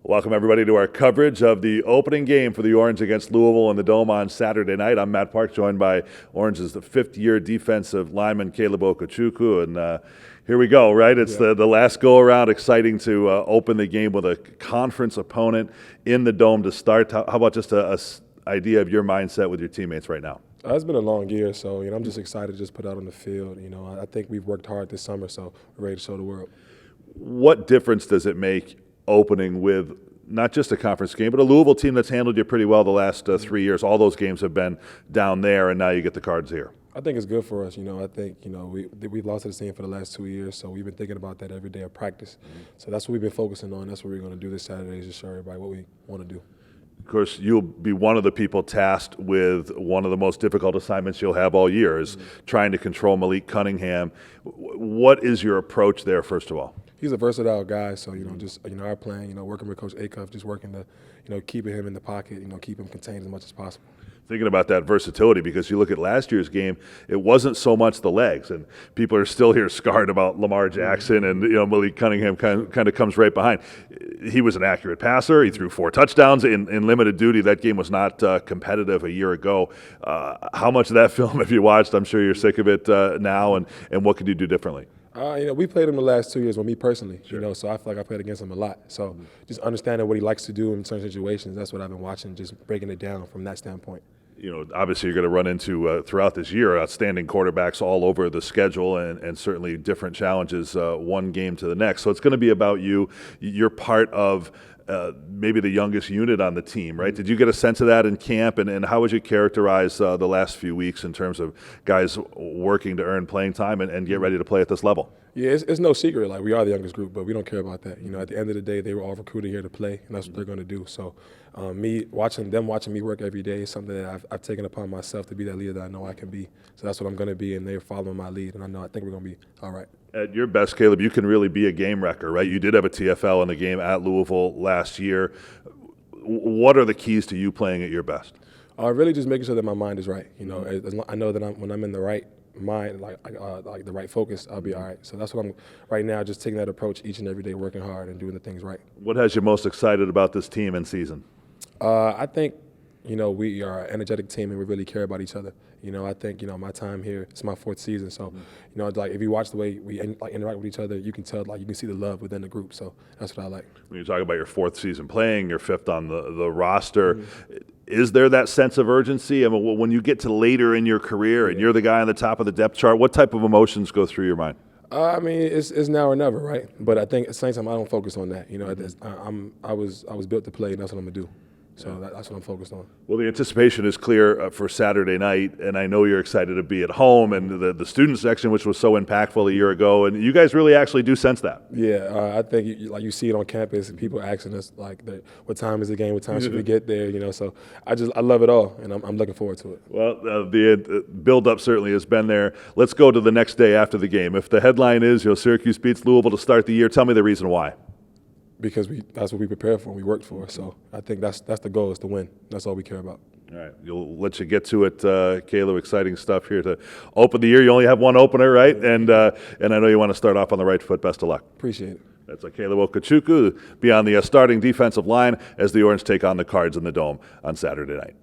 Welcome, everybody, to our coverage of the opening game for the Orange against Louisville in the Dome on Saturday night. I'm Matt Park, joined by Orange's the fifth-year defensive lineman Caleb Okechukwu, and here we go, right? It's the last go-around. Exciting to open the game with a conference opponent in the Dome to start. How about just a idea of your mindset with your teammates right now? It's been a long year, so I'm just excited to just put out on the field. I think we've worked hard this summer, so we're ready to show the world. What difference does it make opening with not just a conference game, but a Louisville team that's handled you pretty well the last 3 years? All those games have been down there, and now you get the Cards here. I think it's good for us. I think we've lost to the team for the last 2 years, so we've been thinking about that every day of practice. So that's what we've been focusing on. That's what we're going to do this Saturday, is just show everybody what we want to do. Of course, you'll be one of the people tasked with one of the most difficult assignments you'll have all year, is trying to control Malik Cunningham. What is your approach there, first of all? He's a versatile guy, so our plan, working with Coach Acuff, just working to keeping him in the pocket, keep him contained as much as possible. Thinking about that versatility, because you look at last year's game, it wasn't so much the legs, and people are still here scarred about Lamar Jackson, and Malik Cunningham kind of comes right behind. He was an accurate passer. He threw 4 touchdowns in limited duty. That game was not competitive a year ago. How much of that film have you watched? I'm sure you're sick of it now, and what could you do differently? We played him the last 2 years. Me personally, sure. So I feel like I played against him a lot. So just understanding what he likes to do in certain situations, that's what I've been watching, just breaking it down from that standpoint. Obviously you're going to run into, throughout this year, outstanding quarterbacks all over the schedule, and certainly different challenges one game to the next. So it's going to be about you. You're part of maybe the youngest unit on the team, right? Did you get a sense of that in camp, and how would you characterize the last few weeks in terms of guys working to earn playing time and get ready to play at this level? Yeah, it's no secret. Like, we are the youngest group, but we don't care about that. At the end of the day, they were all recruited here to play, and that's what they're going to do. So watching me work every day is something that I've taken upon myself to be that leader that I know I can be. So that's what I'm going to be, and they're following my lead, and I think we're going to be all right. At your best, Caleb, you can really be a game wrecker, right? You did have a TFL in the game at Louisville last year. What are the keys to you playing at your best? Really just making sure that my mind is right. I know that when I'm in the right mind, like the right focus, I'll be all right. So that's what I'm right now, just taking that approach each and every day, working hard and doing the things right. What has you most excited about this team and season? I think, we are an energetic team and we really care about each other. I think, my time here, it's my 4th season. So, if you watch the way we interact with each other, you can tell, you can see the love within the group. So that's what I like. When you talk about your 4th season playing, you're 5th on the roster, is there that sense of urgency? I mean, when you get to later in your career and you're the guy on the top of the depth chart, what type of emotions go through your mind? It's now or never, right? But I think at the same time, I don't focus on that. I was built to play, and that's what I'm gonna do. So that's what I'm focused on. Well, the anticipation is clear for Saturday night, and I know you're excited to be at home, and the student section, which was so impactful a year ago, and you guys really actually do sense that. Yeah, I think you see it on campus, and people asking us what time is the game, what time should we get there, so I love it all, and I'm looking forward to it. Well, the build-up certainly has been there. Let's go to the next day after the game. If the headline is, Syracuse beats Louisville to start the year, tell me the reason why. Because that's what we prepared for and we worked for. So I think that's the goal, is to win. That's all we care about. All right, we'll let you get to it, Caleb. Exciting stuff here to open the year. You only have one opener, right? And I know you want to start off on the right foot. Best of luck. Appreciate it. That's Caleb Okechukwu, be on the starting defensive line as the Orange take on the Cards in the Dome on Saturday night.